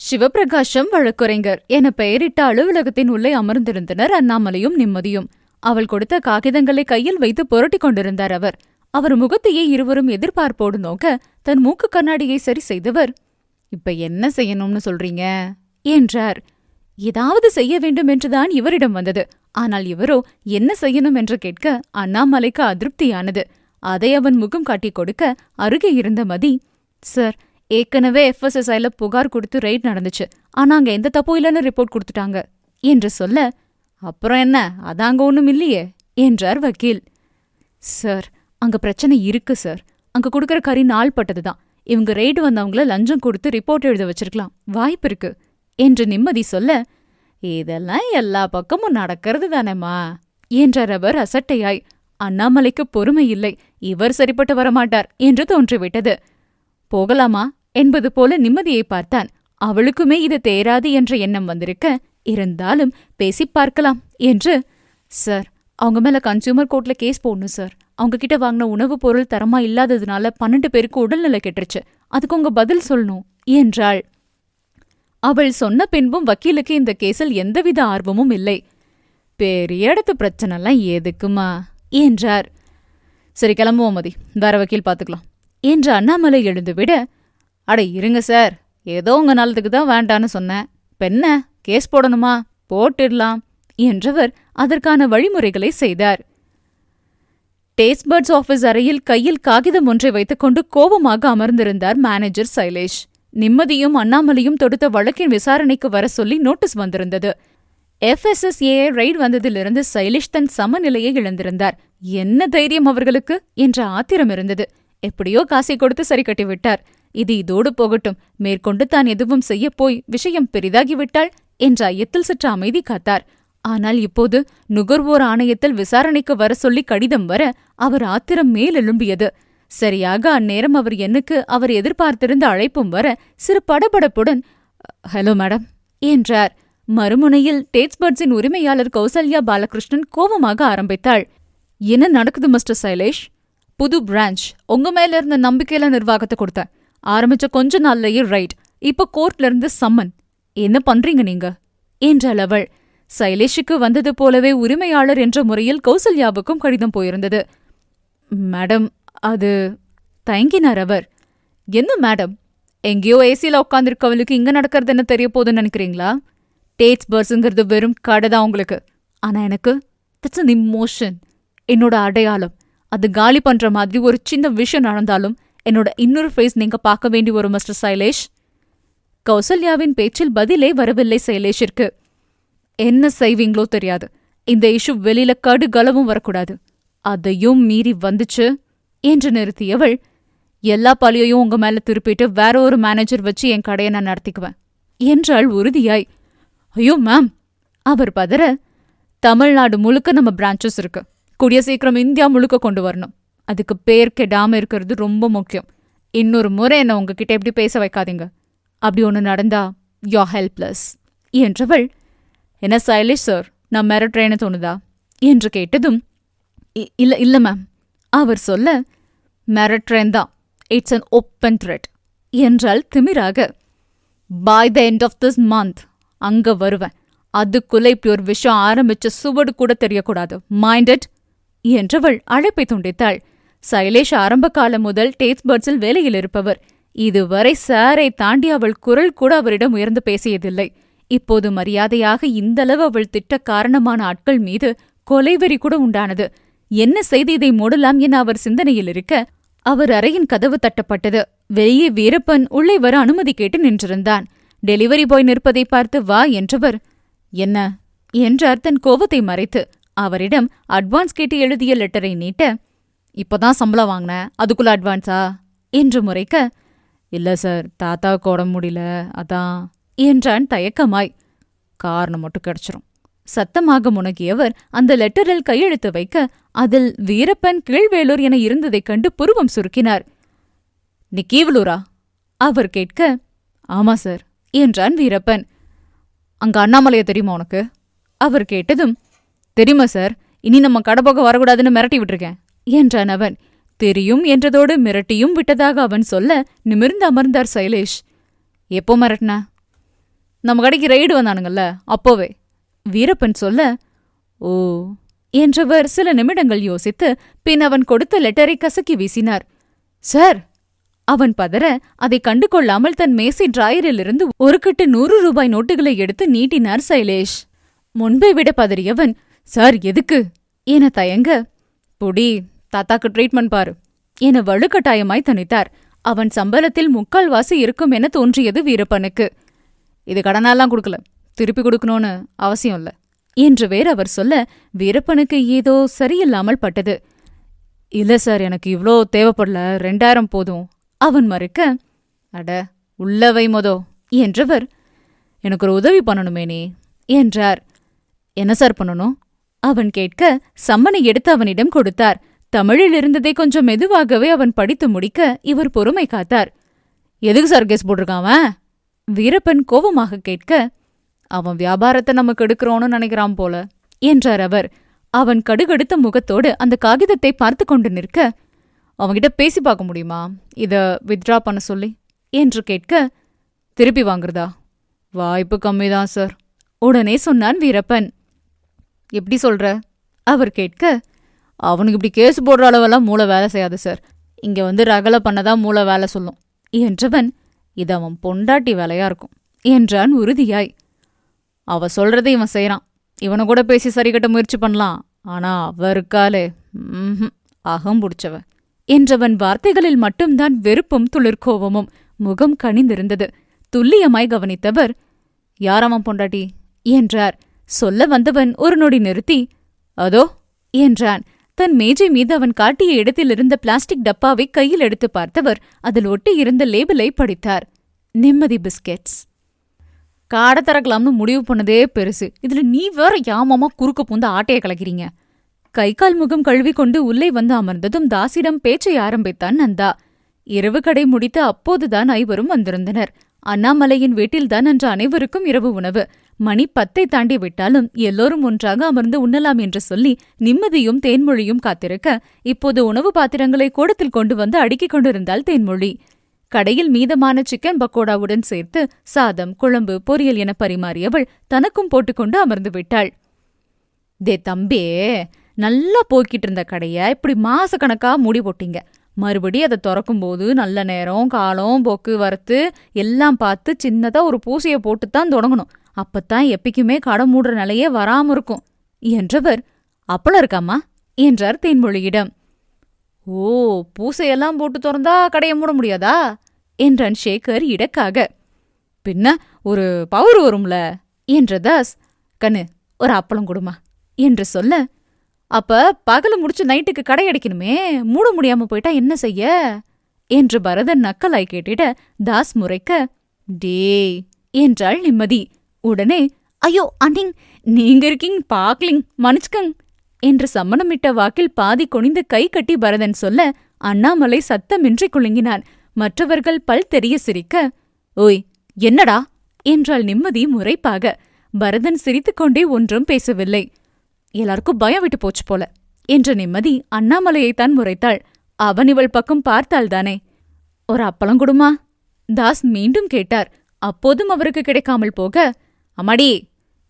சிவபிரகாசம் வழக்குரைஞர் என பெயரிட்ட அலுவலகத்தின் உள்ளே அமர்ந்திருந்தனர் அண்ணாமலையும் நிம்மதியும். அவள் கொடுத்த காகிதங்களை கையில் வைத்து புரட்டி கொண்டிருந்தார் அவர். அவர் முகத்தையே இருவரும் எதிர்பார்ப்போடு நோக்க தன் மூக்கு கண்ணாடியை சரி செய்தவர், இப்ப என்ன செய்யணும்னு சொல்றீங்க என்றார். ஏதாவது செய்ய வேண்டும் என்றுதான் இவரிடம் வந்தது. ஆனால் இவரோ என்ன செய்யணும் என்று கேட்க அண்ணாமலைக்கு அதிருப்தியானது. அதை அவன் முகம் காட்டி கொடுக்க அருகே இருந்த மதி, சார், ஏற்கனவே FSSIல புகார் கொடுத்து ரெய்ட் நடந்துச்சு, ஆனா அங்க எந்த தப்பும் இல்லைன்னு ரிப்போர்ட் கொடுத்துட்டாங்க என்று சொல்ல, அப்புறம் என்ன, அதாங்க ஒண்ணும் இல்லையே என்றார் வக்கீல். சார், அங்க பிரச்சனை இருக்கு சார். அங்க கொடுக்கற கறி நாள் பட்டதுதான். இவங்க ரெய்டு வந்தவங்கள லஞ்சம் கொடுத்து ரிப்போர்ட் எழுத வச்சிருக்கலாம், வாய்ப்பு இருக்கு என்று நிம்மதி சொல்ல, இதெல்லாம் எல்லா பக்கமும் நடக்கிறது தானேம்மா என்றார் அவர் அசட்டையாய். அண்ணாமலைக்கு பொறுமை இல்லை. இவர் சரிப்பட்டு வரமாட்டார் என்று தோன்றிவிட்டது. போகலாமா என்பது போல நிம்மதியை பார்த்தான். அவளுக்குமே இது தேராது என்ற எண்ணம் வந்திருக்க, இருந்தாலும் பேசிப் பார்க்கலாம் என்று, சார், அவங்க மேல கன்சியூமர் கோர்ட்ல கேஸ் போடணும் சார். அவங்க கிட்ட வாங்கின உணவுப் பொருள் தரமா இல்லாததுனால 12 பேருக்கு உடல்நிலை கெட்டுருச்சு. அதுக்கு உங்க பதில் சொல்லணும் என்றாள். அவள் சொன்ன பின்பும் வக்கீலுக்கு இந்த கேஸில் எந்தவித ஆர்வமும் இல்லை. பெரிய இடத்து பிரச்சனைலாம் எதுக்குமா என்றார். சரி, கிளம்புவோம் மதி, வேற வக்கீல் பாத்துக்கலாம் என்று அண்ணாமலை எழுந்துவிட, அட இருங்க சார், ஏதோ உங்க நல்லதுக்கு தான் வேண்டான்னு சொன்னேன். பெண்ண கேஸ் போடணுமா, போட்டுடலாம் என்றவர் அதற்கான வழிமுறைகளை செய்தார். டேஸ்ட்பர்ட்ஸ் ஆபீஸ் அறையில் கையில் காகிதம் ஒன்றை வைத்துக்கொண்டு கோபமாக அமர்ந்திருந்தார் மேனேஜர் சைலேஷ். நிம்மதியும் அண்ணாமலையும் தொடுத்த வழக்கின் விசாரணைக்கு வர சொல்லி நோட்டீஸ் வந்திருந்தது. FSSAI ரைட் வந்ததிலிருந்து சைலேஷ் தன் சமநிலையை இழந்திருந்தார். என்ன தைரியம் அவர்களுக்கு என்ற ஆத்திரம் இருந்தது. எப்படியோ காசை கொடுத்து சரி கட்டிவிட்டார். இது இதோடு போகட்டும், மேற்கொண்டு தான் எதுவும் செய்யப்போய் விஷயம் பெரிதாகிவிட்டாள் என்ற ஐயத்தில் சற்று அமைதி காத்தார். ஆனால் இப்போது நுகர்வோர் ஆணையத்தில் விசாரணைக்கு வர சொல்லி கடிதம் வர அவர் ஆத்திரம் மேலெழும்பியது. சரியாக அந்நேரம் அவர் எண்ணுக்கு அவர் எதிர்பார்த்திருந்த அழைப்பும் வர சிறு படபடப்புடன், ஹலோ மேடம் என்றார். மறுமுனையில் டேஸ்ட்பர்ட்ஸின் உரிமையாளர் கௌசல்யா பாலகிருஷ்ணன் கோபமாக ஆரம்பித்தாள். என்ன நடக்குது மிஸ்டர் சைலேஷ்? புது பிரான்ச், உங்க மேல இருந்த நம்பிக்கையில நிர்வாகத்தை கொடுத்தேன். ஆரம்பிச்ச கொஞ்ச நாள்லயே ரைட், இப்ப கோர்ட்ல இருந்து சம்மன். என்ன பண்றீங்க நீங்க என்றாள் அவள். சைலேஷுக்கு வந்தது போலவே உரிமையாளர் என்ற முறையில் கௌசல்யாவுக்கும் கடிதம் போயிருந்தது. மேடம், அது தயங்கினார் அவர். என்ன மேடம், எங்கேயோ ஏசியில உட்காந்துருக்கவளுக்கு இங்க நடக்கிறது என்ன தெரிய போதுன்னு நினைக்கிறீங்களா? டேஸ்ட்பர்ட்ஸுங்கிறது வெறும் கடை தான் உங்களுக்கு. ஆனா எனக்கு தட்ஸ் அன் இமோஷன், என்னோட அடையாளம். அது காலி பண்ற மாதிரி ஒரு சின்ன விஷயம் நடந்தாலும் என்னோட இன்னொரு ஃபேஸ் நீங்க பார்க்க வேண்டி வரும் மிஸ்டர் சைலேஷ். கௌசல்யாவின் பேச்சில் பதிலே வரவில்லை சைலேஷிற்கு. என்ன செய்வீங்களோ தெரியாது, இந்த இஷ்யூ வெளியில கடுகளவும் வரக்கூடாது. அதையும் மீறி வந்துச்சு என்று நிறுத்தியவள், எல்லா பழியையும் உங்க மேல திருப்பிட்டு வேற ஒரு மேனேஜர் வச்சு என் கடையை நான் நடத்திக்குவேன் என்றாள் உறுதியாய். ஐயோ மேம், அவர் பதற, தமிழ்நாடு முழுக்க நம்ம பிரான்ச்சஸ் இருக்கு. கூடிய சீக்கிரம் இந்தியா முழுக்க கொண்டு வரணும். அதுக்கு பேர் கெடாம இருக்கிறது ரொம்ப முக்கியம். இன்னொரு முறை என்ன உங்ககிட்ட எப்படி பேச வைக்காதீங்க. அப்படி ஒன்று நடந்தா யோ ஹெல்ப்லெஸ் என்றவள். என்ன சைலேஷ் சார், நான் மிரட்டுறேன்னு தோணுதா என்று கேட்டதும், இல்ல இல்ல மேம் அவர் சொல்ல, மிரட்டுறேன் தான், இட்ஸ் அன் ஓப்பன் த்ரெட் என்றால் திமிராக. By the end of this month அங்க வருவேன். அதுக்குள்ள இப்படி ஒரு விஷயம் ஆரம்பிச்ச சுவடு கூட தெரியக்கூடாது. மைண்டட் என்றவள் அழைப்பை துண்டித்தாள். சைலேஷ் ஆரம்ப காலம் முதல் டேஸ்ட்பர்ட்ஸில் வேலையில் இருப்பவர். இதுவரை சாரை தாண்டி அவள் குரல் கூட அவரிடம் உயர்ந்து பேசியதில்லை. இப்போது மரியாதையாக இந்தளவு அவள் திட்ட காரணமான ஆட்கள் மீது கொலைவெறி கூட உண்டானது. என்ன செய்து இதை மூடலாம் என அவர் சிந்தனையில் இருக்க, அவர் அறையின் கதவு தட்டப்பட்டது. வெளியே வீரப்பன் உள்ளே வர அனுமதி கேட்டு நின்றிருந்தான். டெலிவரி பாய் நிற்பதை பார்த்து வா என்றவர், என்ன என்றார் தன் கோபத்தை மறைத்து. அவரிடம் அட்வான்ஸ் கேட்டு எழுதிய லெட்டரை நீட்ட, இப்பதான் சம்பளம் வாங்கினேன், அதுக்குள்ள அட்வான்ஸா என்று முறைக்க, இல்ல சார், தாத்தாவுக்கு உடம்பு முடியல அதான் என்றான் தயக்கமாய். காரணம் மட்டும் கிடைச்சிரும் சத்தமாக முனகியவர் அந்த லெட்டரில் கையெழுத்து வைக்க, அதில் வீரப்பன் கீழ்வேலூர் என இருந்ததைக் கண்டு புருவம் சுருக்கினார். நீ கீவலூரா அவர் கேட்க, ஆமா சார் என்றான் வீரப்பன். அங்க அண்ணாமலைய தெரியுமா உனக்கு அவர் கேட்டதும், தெரியுமா சார், இனி நம்ம கடை வரக்கூடாதுன்னு மிரட்டி விட்டுருக்கேன் என்றான் அவன். தெரியும் என்றதோடு மிரட்டியும் விட்டதாக அவன் சொல்ல நிமிர்ந்து அமர்ந்தார் சைலேஷ். எப்போ மிரட்டின? நம்ம கடைக்கு ரைடு வந்தானுங்கல்ல அப்போவே வீரப்பன் சொல்ல. ஓ என்றவர் சில நிமிடங்கள் யோசித்து பின் அவன் கொடுத்த லெட்டரை கசக்கி வீசினார். சார் அவன் பதற, அதை கண்டு கொள்ளாமல் தன் மேசை டிராயரிலிருந்து ஒரு கட்டு 100 ரூபாய் நோட்டுகளை எடுத்து நீட்டினார் சைலேஷ். முன்பை விட பதறியவன், சார் எதுக்கு என தயங்க, புடி, தாத்தாக்கு ட்ரீட்மெண்ட் பாரு என வலுக்கட்டாயமாய் தனித்தார். அவன் சம்பளத்தில் 3/4 இருக்கும் என தோன்றியது வீரப்பனுக்கு. இது கடனாலாம் கொடுக்கல, திருப்பி கொடுக்கணும்னு அவசியம் இல்ல என்று வேறு அவர் சொல்ல, வீரப்பனுக்கு ஏதோ சரியில்லாமல் பட்டது. இல்ல சார், எனக்கு இவ்ளோ தேவைப்படல, 2000 போதும் அவன் மறுக்க. அட உள்ளவை மொதோ என்றவர், எனக்கு ஒரு உதவி பண்ணணுமே நீ என்றார். என்ன சார் பண்ணணும் அவன் கேட்க, சம்மனை எடுத்து அவனிடம் கொடுத்தார். தமிழில் இருந்ததை கொஞ்சம் மெதுவாகவே அவன் படித்து முடிக்க இவர் பொறுமை காத்தார். எதுக்கு சார் கேஸ் போட்டிருக்கான்? வீரப்பன் கோபமாக கேட்க, அவன் வியாபாரத்தை நமக்கு எடுக்கிறோன்னு நினைக்கிறான் போல என்றார் அவர். அவன் கடுகடுத்த முகத்தோடு அந்த காகிதத்தை பார்த்து கொண்டு நிற்க, அவன்கிட்ட பேசி பார்க்க முடியுமா இத வித்ட்ரா பண்ண சொல்லி என்று கேட்க, திருப்பி வாங்குறதா? வாய்ப்பு கம்மிதான் சார் உடனே சொன்னான் வீரப்பன். எப்படி சொல்ற? அவர் கேட்க, அவனுக்கு இப்படி கேஸ் போடுற அளவெல்லாம் மூளை வேலை செய்யாது சார். இங்க வந்து ரகலை பண்ணதான் மூளை வேலை சொல்லும் என்றவன், இது அவன் பொண்டாட்டி வேலையா இருக்கும் என்றான் உறுதியாய். அவ சொல்றதை இவன் செய்யறான். இவனை கூட பேசி சரி கட்ட முயற்சி பண்ணலாம். ஆனா அவருக்காலே அகம் பிடிச்சவ என்றவன் வார்த்தைகளில் மட்டும்தான் வெறுப்பும் துளிர்கோபமும். முகம் கனிந்திருந்தது. துல்லியமாய் கவனித்தவர், யார் அவன் பொண்டாட்டி என்றார். சொல்ல வந்தவன் ஒரு நொடி நிறுத்தி, அதோ என்றான். தன் மேஜை மீது அவன் காட்டிய இடத்தில் இருந்த பிளாஸ்டிக் டப்பாவை கையில் எடுத்து பார்த்தவர் அதில் ஒட்டி இருந்த லேபிளை படித்தார். நிம்மதி பிஸ்கெட்ஸ். காடை திறக்கலாம்னு முடிவு பண்ணதே பெருசு. இதுல நீ வேற யாமமா குறுக்க பூந்து ஆட்டைய கலக்கிறீங்க. கை கால் முகம் கழுவி கொண்டு உள்ளே வந்து அமர்ந்ததும் தாசிடம் பேச்சை ஆரம்பித்தான் நந்தா. இரவு கடை முடித்து அப்போதுதான் ஐவரும் வந்திருந்தனர். அண்ணாமலையின் வீட்டில்தான் அன்று அனைவருக்கும் இரவு உணவு. மணி 10 தாண்டி விட்டாலும் எல்லோரும் ஒன்றாக அமர்ந்து உண்ணலாம் என்று சொல்லி நிம்மதியும் தேன்மொழியும் காத்திருக்க, இப்போது உணவு பாத்திரங்களை கூடத்தில் கொண்டு வந்து அடுக்கிக் கொண்டிருந்தாள் தேன்மொழி. கடையில் மீதமான சிக்கன் பக்கோடாவுடன் சேர்த்து சாதம், குழம்பு, பொரியல் என பரிமாறியவள் தனக்கும் போட்டுக்கொண்டு அமர்ந்து விட்டாள். தே தம்பே, நல்லா போய்கிட்டு இருந்த கடைய இப்படி மாசக்கணக்கா மூடி போட்டீங்க. மறுபடி அதை திறக்கும்போது நல்ல நேரம், காலம், போக்கு வரத்து எல்லாம் பார்த்து சின்னதா ஒரு பூசையை போட்டுத்தான் தொடங்கணும். அப்பத்தான் எப்பக்குமே கடை மூடுற நிலையே வராம இருக்கும் என்றவர், அப்பளம் இருக்காமா என்றார் தேன்மொழியிடம். ஓ, பூசையெல்லாம் போட்டு திறந்தா கடையை மூட முடியாதா என்றான் சேகர் இடக்காக. பின்ன ஒரு பவர் வரும்ல என்ற தாஸ், கண்ணு ஒரு அப்பளம் கொடுமா என்று சொல்ல, அப்ப பகல முடிச்சு நைட்டுக்கு கடை அடைக்கணுமே, மூட முடியாம போயிட்டா என்ன செய்ய என்று பரதன் நக்கலாய் கேட்டிட தாஸ் முறைக்க, டேய் என்றாள் நிம்மதி. உடனே, ஐயோ அண்ணிங், நீங்க இருக்கீங்க பாக்லிங், மன்னிச்சுக்கங் என்று சம்மணமிட்ட வாக்கில் பாதி குனிந்து கை கட்டி பரதன் சொல்ல, அண்ணாமலை சத்தமின்றி குலுங்கினான். மற்றவர்கள் பல் தெரிய சிரிக்க, ஓய் என்னடா என்றாள் நிம்மதி முறைப்பாக. பரதன் சிரித்துக்கொண்டே ஒன்றும் பேசவில்லை. எல்லாருக்கும் பயம் விட்டு போச்சு போல என்ற நிம்மதி அண்ணாமலையைத்தான் முறைத்தாள். அவன் இவள் பக்கம் பார்த்தால்தானே. ஒரு அப்பளம் கொடுமா தாஸ் மீண்டும் கேட்டார். அப்போதும் அவருக்கு கிடைக்காமல் போக, அம்மாடி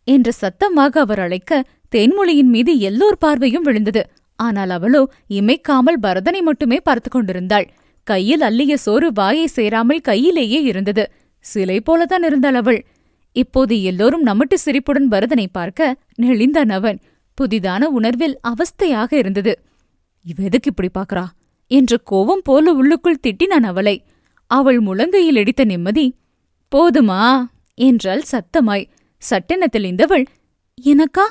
என்று சத்தமாக அவர் அழைக்க, தேன்மொழியின் மீது எல்லோர் பார்வையும் விழுந்தது. ஆனால் அவளோ இமைக்காமல் பரதனை மட்டுமே பார்த்து கொண்டிருந்தாள். கையில் அள்ளிய சோறு வாயை சேராமல் கையிலேயே இருந்தது. சிலை போலதான் இருந்தாள் அவள். இப்போது எல்லோரும் நம்மட்டு சிரிப்புடன் பரதனை பார்க்க நெளிந்தான் அவன். புதிதான உணர்வில் அவஸ்தையாக இருந்தது. இவ எதுக்கு இப்படி பாக்குறா என்று கோபம் போல உள்ளுக்குள் திட்டினான் அவளை. அவள் முழங்கையில் இடித்த நிம்மதி, போதுமா என்றாள் சத்தமாய். சட்டென தெளிந்தவள், எனக்கா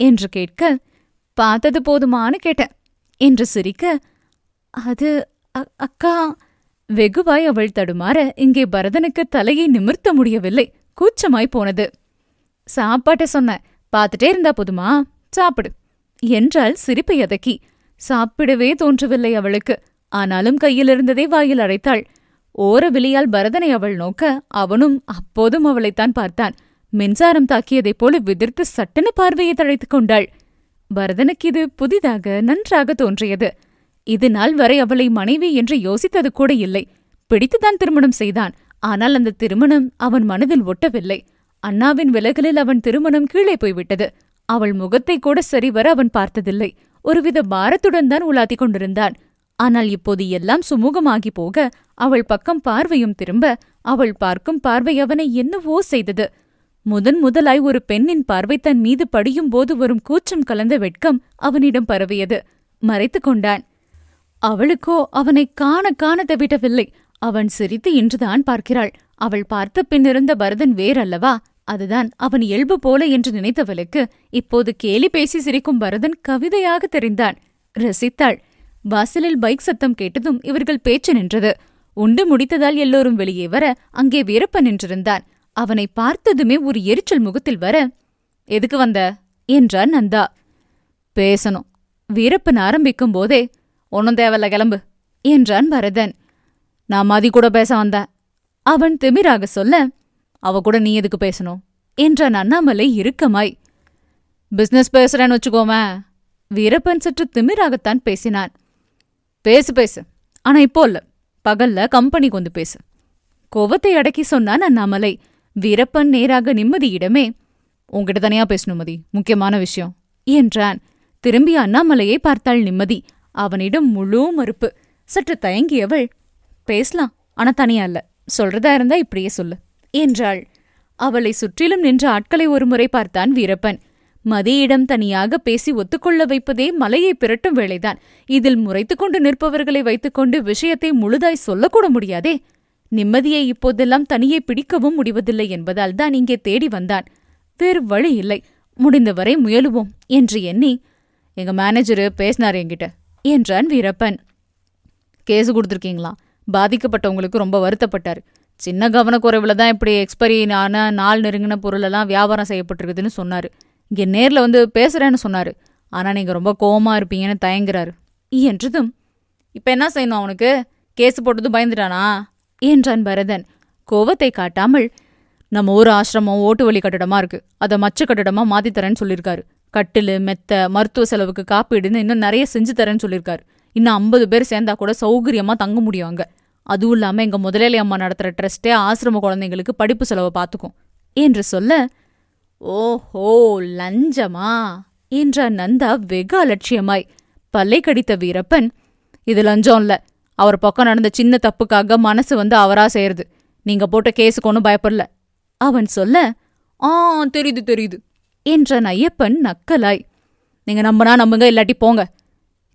என்று கேட்க, பார்த்தது போதுமான்னு கேட்ட என்று சிரிக்க, அது அக்கா. வெகுவாய் அவள் தடுமாற இங்கே பரதனுக்கு தலையை நிமிர்த்த முடியவில்லை. கூச்சமாய் போனது. சாப்பாட்ட சொன்ன, பார்த்துட்டே இருந்தா போதுமா, சாப்பிடு என்றாள் சிரிப்பை அதக்கி. சாப்பிடவே தோன்றவில்லை அவளுக்கு. ஆனாலும் கையிலிருந்ததை வாயில் அடைத்தாள். ஓர விழியால் பரதனை அவள் நோக்க, அவனும் அப்போதும் அவளைத்தான் பார்த்தான். மின்சாரம் தாக்கியதைப் போல விதிர்த்து சட்டென பார்வையை தழைத்துக் கொண்டாள். பரதனுக்கு இது புதிதாக நன்றாக தோன்றியது. இது நாள் வரை அவளை மனைவி என்று யோசித்தது கூட இல்லை. பிடித்துதான் திருமணம் செய்தான். ஆனால் அந்த திருமணம் அவன் மனதில் ஒட்டவில்லை. அண்ணாவின் விலகலில் அவன் திருமணம் கீழே போய்விட்டது. அவள் முகத்தை கூட சரிவர அவன் பார்த்ததில்லை. ஒருவித பாரத்துடன் தான் உலாத்திக் கொண்டிருந்தான். ஆனால் இப்போது எல்லாம் சுமூகமாகி போக அவள் பக்கம் பார்வையும் திரும்ப, அவள் பார்க்கும் பார்வை அவனை என்னவோ செய்தது. முதலாய் ஒரு பெண்ணின் பார்வை தன் மீது படியும் போது வரும் கூச்சம் கலந்த வெட்கம் அவனிடம் பரவியது. மறைத்து கொண்டான். அவளுக்கோ அவனை காண தவிடவில்லை. அவன் சிரித்து இன்றுதான் பார்க்கிறாள். அவள் பார்த்த பின்னிருந்த பரதன் வேறல்லவா? அதுதான் அவன் இயல்பு போல என்று நினைத்தவளுக்கு இப்போது கேலி பேசி சிரிக்கும் பரதன் கவிதையாக தெரிந்தான். ரசித்தாள். வாசலில் பைக் சத்தம் கேட்டதும் இவர்கள் பேச்சு நின்றது. உண்டு முடித்ததால் எல்லோரும் வெளியே வர அங்கே வீரப்பன் நின்றிருந்தான். அவனை பார்த்ததுமே ஒரு எரிச்சல் முகத்தில் வர, எதுக்கு வந்த என்றான் நந்தா. பேசணும். வீரப்பன் ஆரம்பிக்கும் போதே, ஒன்னும் தேவல்ல கிளம்பு என்றான் பரதன். நான் மதி கூட பேச வந்தேன் அவன் திமிராக சொல்ல, அவ கூட நீ எதுக்கு பேசணும் என்றான் அண்ணாமலை இறுக்கமாய். பிசினஸ் பேசுறேன்னு வச்சுக்கோமே. வீரப்பன் சற்று திமிராகத்தான் பேசினான். பேசு பேசு, ஆனா இப்போ இல்ல, பகல்ல கம்பெனிக்கு வந்து பேசு. கோவத்தை அடக்கி சொன்னான் அண்ணாமலை. வீரப்பன் நேராக நிம்மதியிடமே, உன்கிட்ட தனியா பேசணும் மதி, முக்கியமான விஷயம் என்றான். திரும்பி அண்ணாமலையை பார்த்தாள் நிம்மதி. அவனிடம் முழு மறுப்பு. சற்று தயங்கியவள், பேசலாம், ஆனா தனியா இல்ல, சொல்றதா இருந்தா இப்படியே சொல்லு என்றாள். அவளை சுற்றிலும் நின்ற ஆட்களை ஒருமுறை பார்த்தான் வீரப்பன். மதியிடம் தனியாக பேசி ஒத்துக்கொள்ள வைப்பதே மலையை பிரட்டும் வேளைதான். இதில் முறைத்துக்கொண்டு நிற்பவர்களை வைத்துக்கொண்டு விஷயத்தை முழுதாய் சொல்லக்கூட முடியாதே. நிம்மதியை இப்போதெல்லாம் தனியே பிடிக்கவும் முடிவதில்லை என்பதால் தான் இங்கே தேடி வந்தான். வேறு வழி இல்லை, முடிந்தவரை முயலுவோம் என்று எண்ணி, எங்க மேனேஜரு பேசினார் என்கிட்ட என்றான் வீரப்பன். கேஸு கொடுத்துருக்கீங்களா? பாதிக்கப்பட்டவங்களுக்கு ரொம்ப வருத்தப்பட்டாரு. சின்ன கவனக்குறைவுல தான் இப்படி எக்ஸ்பைரி ஆன நாள் நெருங்கின பொருளெல்லாம் வியாபாரம் செய்யப்பட்டிருக்குதுன்னு சொன்னாரு. இங்கே நேரில் வந்து பேசுறேன்னு சொன்னாரு. ஆனா நீங்க ரொம்ப கோவமா இருப்பீங்கன்னு தயங்குறாரு என்றதும், இப்ப என்ன செய்யணும் அவனுக்கு? கேஸ் போட்டது பயந்துட்டானா என்றான் பரதன். கோவத்தை காட்டாமல், நம்ம ஊர் ஆசிரமம் ஓட்டு வழி கட்டடமா இருக்கு, அதை மச்ச கட்டடமா மாத்தித்தரேன்னு சொல்லியிருக்காரு. கட்டிலு, மெத்த, மருத்துவ செலவுக்கு காப்பீடுன்னு இன்னும் நிறைய செஞ்சு தரேன்னு சொல்லியிருக்காரு. இன்னும் 50 பேர் சேர்ந்தா கூட சௌகரியமா தங்க முடியும் அங்க. அதுவும் இல்லாம எங்க முதலாளி அம்மா நடத்துற ட்ரஸ்டே ஆசிரம குழந்தைங்களுக்கு படிப்பு செலவை பார்த்துக்கும் என்று சொல்ல, ஓஹோ, லஞ்சமா என்றான் நந்தா வெகு அலட்சியமாய். பல்லை கடித்த வீரப்பன், இது லஞ்சம் இல்ல, அவர் பக்கம் நடந்த சின்ன தப்புக்காக மனசு வந்து அவரா செய்யறது. நீங்க போட்ட கேஸுக்கு ஒன்னும் பயப்படல அவன் சொல்ல, தெரியுது தெரியுது என்றான் ஐயப்பன் நக்கலாய். நீங்க நம்பினா நம்புங்க, இல்லாட்டி போங்க.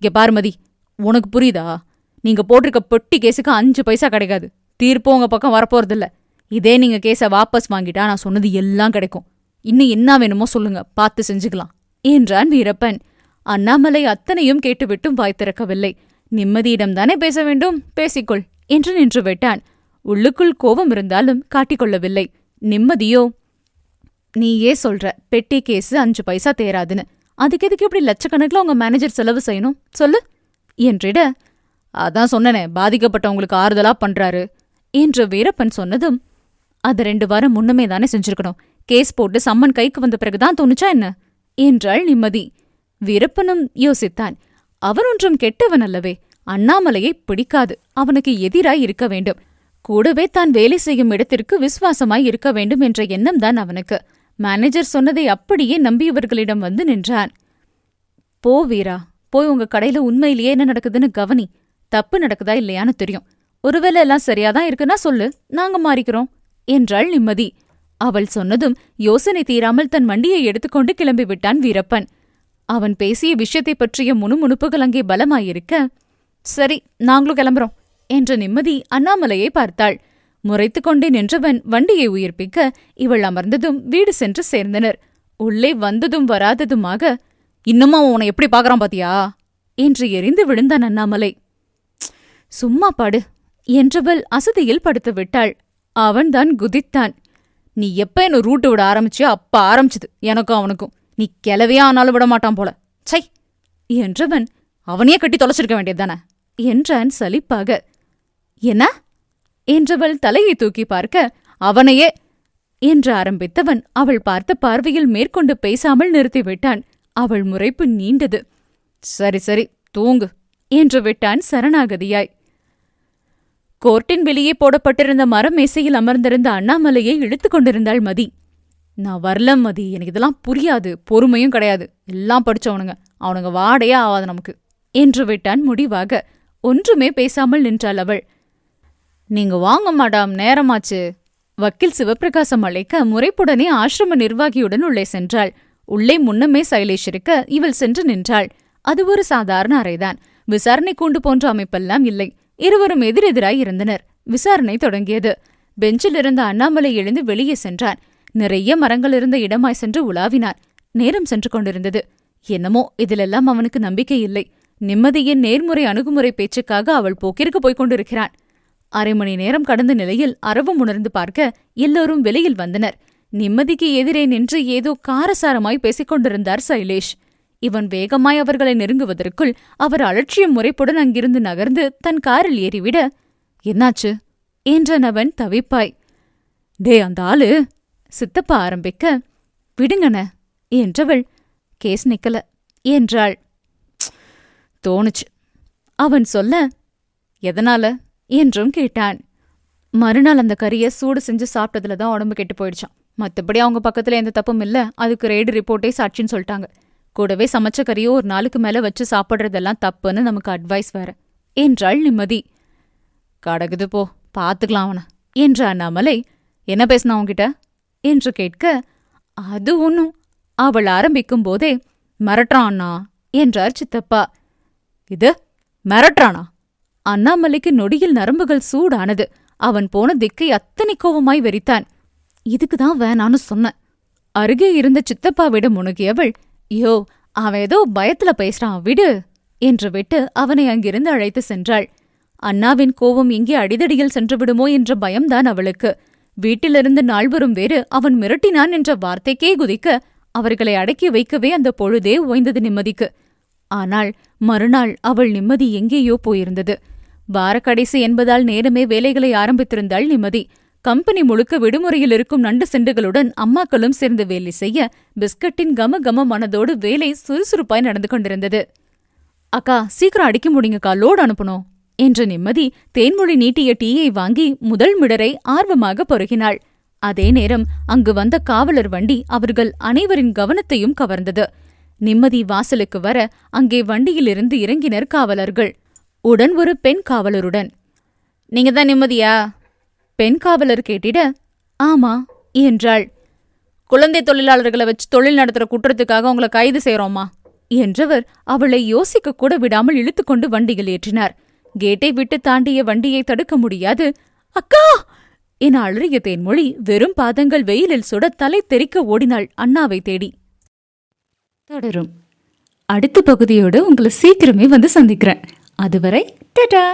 இங்க பாருமதி, உனக்கு புரியுதா? நீங்க போட்டிருக்க பெட்டி கேஸுக்கு 5 பைசா கிடைக்காது. தீர்ப்பு உங்க பக்கம் வரப்போறதில்ல. இதே நீங்க கேஸை வாபஸ் வாங்கிட்டா நான் சொன்னது எல்லாம் கிடைக்கும். இன்னும் என்ன வேணுமோ சொல்லுங்க, பார்த்து செஞ்சுக்கலாம் என்றான் வீரப்பன். அண்ணாமலை அத்தனையும் கேட்டுவிட்டும் வாய் திறக்கவில்லை. நிம்மதியிடம்தானே பேச வேண்டும், பேசிக்கொள் என்று நின்று விட்டான். உள்ளுக்குள் கோபம் இருந்தாலும் காட்டிக்கொள்ளவில்லை. நிம்மதியோ, நீயே சொல்ற பெட்டி கேஸு 5 பைசா தேராதுன்னு, அதுக்கு எதுக்கு இப்படி லட்சக்கணக்கில் உங்க மேனேஜர் செலவு செய்யணும் சொல்லு என்றிட, அதான் சொன்னனே பாதிக்கப்பட்டவங்களுக்கு ஆறுதலா பண்றாரு என்று வீரப்பன் சொன்னதும், அது 2 வாரம் முன்னமே தானே செஞ்சிருக்கணும். கேஸ் போட்டு சம்மன் கைக்கு வந்த பிறகுதான் தோணுச்சா என்ன என்றாள் நிம்மதி. வீரப்பனும் யோசித்தான். அவன் ஒன்றும் கெட்டவன் அல்லவே. அண்ணாமலையை பிடிக்காது, அவனுக்கு எதிராய் இருக்க வேண்டும். கூடவே தான் வேலை செய்யும் இடத்திற்கு விசுவாசமாய் இருக்க வேண்டும் என்ற எண்ணம் தான் அவனுக்கு. மேனேஜர் சொன்னதை அப்படியே நம்பியவர்களிடம் வந்து நின்றான். போ வீரா, போய் உங்க கடையில உண்மையிலேயே என்ன நடக்குதுன்னு கவனி. தப்பு நடக்குதா இல்லையான்னு தெரியும். ஒருவேளை எல்லாம் சரியாதான் இருக்குன்னா சொல்லு, நாங்க மாறிக்கிறோம் என்றாள் நிம்மதி. அவள் சொன்னதும் யோசனை தீராமல் தன் வண்டியை எடுத்துக்கொண்டு கிளம்பிவிட்டான் வீரப்பன். அவன் பேசிய விஷயத்தை பற்றிய முணுமுணுப்புகள் அங்கே பலமாயிருக்க, சரி நாங்களும் கிளம்புறோம் என்ற நிம்மதி அண்ணாமலையை பார்த்தாள். முறைத்துக்கொண்டே நின்றவன் வண்டியை உயிர்ப்பிக்க இவள் அமர்ந்ததும் வீடு சென்று சேர்ந்தனர். உள்ளே வந்ததும் வராததுமாக, இன்னுமா உன்னை எப்படி பாக்குறான் பாத்தியா என்று எரிந்து விழுந்தான் அண்ணாமலை. சும்மா பாடு என்றவள் அசதியில் படுத்து விட்டாள். அவன்தான் குதித்தான். நீ எப்ப என்ன ரூட்டு விட ஆரம்பிச்சியோ அப்ப ஆரம்பிச்சது எனக்கும் அவனுக்கும். நீ கிளவையா ஆனாலும் விட மாட்டான் போல, சை என்றவன், அவனையே கட்டி தொலைச்சிருக்க வேண்டியதுதானே என்றான் சலிப்பாக. என்ன என்றவள் தலையை தூக்கி பார்க்க, அவனையே என்று ஆரம்பித்தவன் அவள் பார்த்த பார்வையில் மேற்கொண்டு பேசாமல் நிறுத்திவிட்டான். அவள் முறைப்பு நீண்டது. சரி சரி தூங்கு என்று விட்டான் சரணாகதியாய். கோர்ட்டின் வெளியே போடப்பட்டிருந்த மரம் மேசையில் அமர்ந்திருந்த அண்ணாமலையை இழுத்துக் கொண்டிருந்தாள் மதி. நான் வரல மதி, எனக்கு இதெல்லாம் புரியாது, பொறுமையும் கிடையாது, எல்லாம் படிச்சவனுங்க, அவனுங்க வாடையே ஆவாது நமக்கு என்று விட்டான் முடிவாக. ஒன்றுமே பேசாமல் நின்றாள் அவள். நீங்க வாங்க மாடாம், நேரமாச்சு வக்கீல் சிவபிரகாசம் அழைக்க முறைப்புடனே ஆசிரம நிர்வாகியுடன் உள்ளே சென்றாள். உள்ளே முன்னமே சைலேஷ் இருக்க இவள் சென்று நின்றாள். அது ஒரு சாதாரண அறைதான். விசாரணை கூண்டு போன்ற அமைப்பெல்லாம் இல்லை. இருவரும் எதிரெதிராய் இருந்தனர். விசாரணை தொடங்கியது. பெஞ்சில் இருந்த அண்ணாமலை எழுந்து வெளியே சென்றான். நிறைய மரங்கள் இருந்த இடமாய் சென்று உலாவினான். நேரம் சென்று கொண்டிருந்தது. என்னமோ இதிலெல்லாம் அவனுக்கு நம்பிக்கை இல்லை. நிம்மதியின் நேர்முறை அணுகுமுறை பேச்சுக்காக அவள் போக்கிற்கு போய்க் கொண்டிருக்கிறான். 1/2 மணி நேரம் கடந்த நிலையில் அரவம் உணர்ந்து பார்க்க எல்லோரும் வெளியில் வந்தனர். நிம்மதிக்கு எதிரே நின்று ஏதோ காரசாரமாய் பேசிக் கொண்டிருந்தார் சைலேஷ். இவன் வேகமாய் அவர்களை நெருங்குவதற்குள் அவர் அலட்சிய முறைப்புடன் அங்கிருந்து நகர்ந்து தன் காரில் ஏறிவிட, என்னாச்சு என்றான் அவன் தவிப்பாய். டே அந்த ஆளு சித்தப்பா ஆரம்பிக்க, விடுங்கண்ண என்றவள், கேஸ் நிக்கல என்றாள். தோணுச்சு அவன் சொல்ல, எதனால என்றும் கேட்டான். மறுநாள் அந்த கறியை சூடு செஞ்சு சாப்பிட்டதுல தான் உடம்பு கெட்டு போயிடுச்சான். மற்றபடி அவங்க பக்கத்துல எந்த தப்பும் இல்ல, அதுக்கு ரெய்டு ரிப்போர்ட்டே சாட்சின்னு சொல்லிட்டாங்க. கூடவே சமைச்ச கறியோ ஒரு நாளுக்கு மேல வச்சு சாப்பிட்றதெல்லாம் தப்புன்னு நமக்கு அட்வைஸ் வேற என்றாள் நிம்மதி. கடகுது போ, பாத்துக்கலாம் அவன என்ற அண்ணாமலை, என்ன பேசினா உன்கிட்ட என்று கேட்க, அது ஒன்னும் அவள் ஆரம்பிக்கும் போதே, மிரட்டுறான் அண்ணா என்றார் சித்தப்பா. இது மிரட்டுறானா? அண்ணாமலைக்கு நொடியில் நரம்புகள் சூடானது. அவன் போன திக்கை அத்தனை கோவமாய் வெறித்தான். இதுக்குதான் வேணான்னு சொன்ன. அருகே இருந்த சித்தப்பாவிடம் முணுகியவள், யோ அவன் ஏதோ பயத்துல பேசுறான் விடு என்று விட்டு அவனை அங்கிருந்து அழைத்து சென்றாள். அண்ணாவின் கோபம் எங்கே அடிதடியில் சென்று விடுமோ என்ற பயம்தான் அவளுக்கு. வீட்டிலிருந்து நால்வரும் வேறு அவன் மிரட்டினான் என்ற வார்த்தைக்கே குதிக்க அவர்களை அடக்கி வைக்கவே அந்த பொழுதே ஓய்ந்தது நிம்மதிக்கு. ஆனால் மறுநாள் அவள் நிம்மதி எங்கேயோ போயிருந்தது. வாரக்கடைசி என்பதால் நேரமே வேலைகளை ஆரம்பித்திருந்தாள் நிம்மதி. கம்பெனி முழுக்க விடுமுறையில் இருக்கும் நண்டு செண்டுகளுடன் அம்மாக்களும் சேர்ந்து வேலை செய்ய பிஸ்கட்டின் கம கம மனதோடு வேலை சுறுசுறுப்பாய் நடந்து கொண்டிருந்தது. அக்கா சீக்கிரம் அடிக்க முடியுங்கக்கா, லோடு அனுப்பணும் என்ற நிம்மதி தேன்மொழி நீட்டிய டீயை வாங்கி முதல் மிடரை ஆர்வமாக பொருகினாள். அதே நேரம் அங்கு வந்த காவலர் வண்டி அவர்கள் அனைவரின் கவனத்தையும் கவர்ந்தது. நிம்மதி வாசலுக்கு வர அங்கே வண்டியிலிருந்து இறங்கினர் காவலர்கள். உடன் ஒரு பெண் காவலருடன். நீங்க தான் நிம்மதியா? பெண் காவலர் கேட்டிட, ஆமா என்றாள். குழந்தை தொழிலாளர்களை வச்சு தொழில் நடத்துற குற்றத்துக்காக உங்களை கைது செய்யறோமா என்றவர் அவளை யோசிக்க கூட விடாமல் இழுத்துக்கொண்டு வண்டியில் ஏற்றினார். கேட்டை விட்டு தாண்டிய வண்டியை தடுக்க முடியாது. அக்கா என அலறிய தேன்மொழி வெறும் பாதங்கள் வெயிலில் சுட தலை தெறிக்க ஓடினாள் அண்ணாவை தேடி. தொடரும். அடுத்த பகுதியோடு உங்களை சீக்கிரமே வந்து சந்திக்கிறேன். அதுவரை டாடா.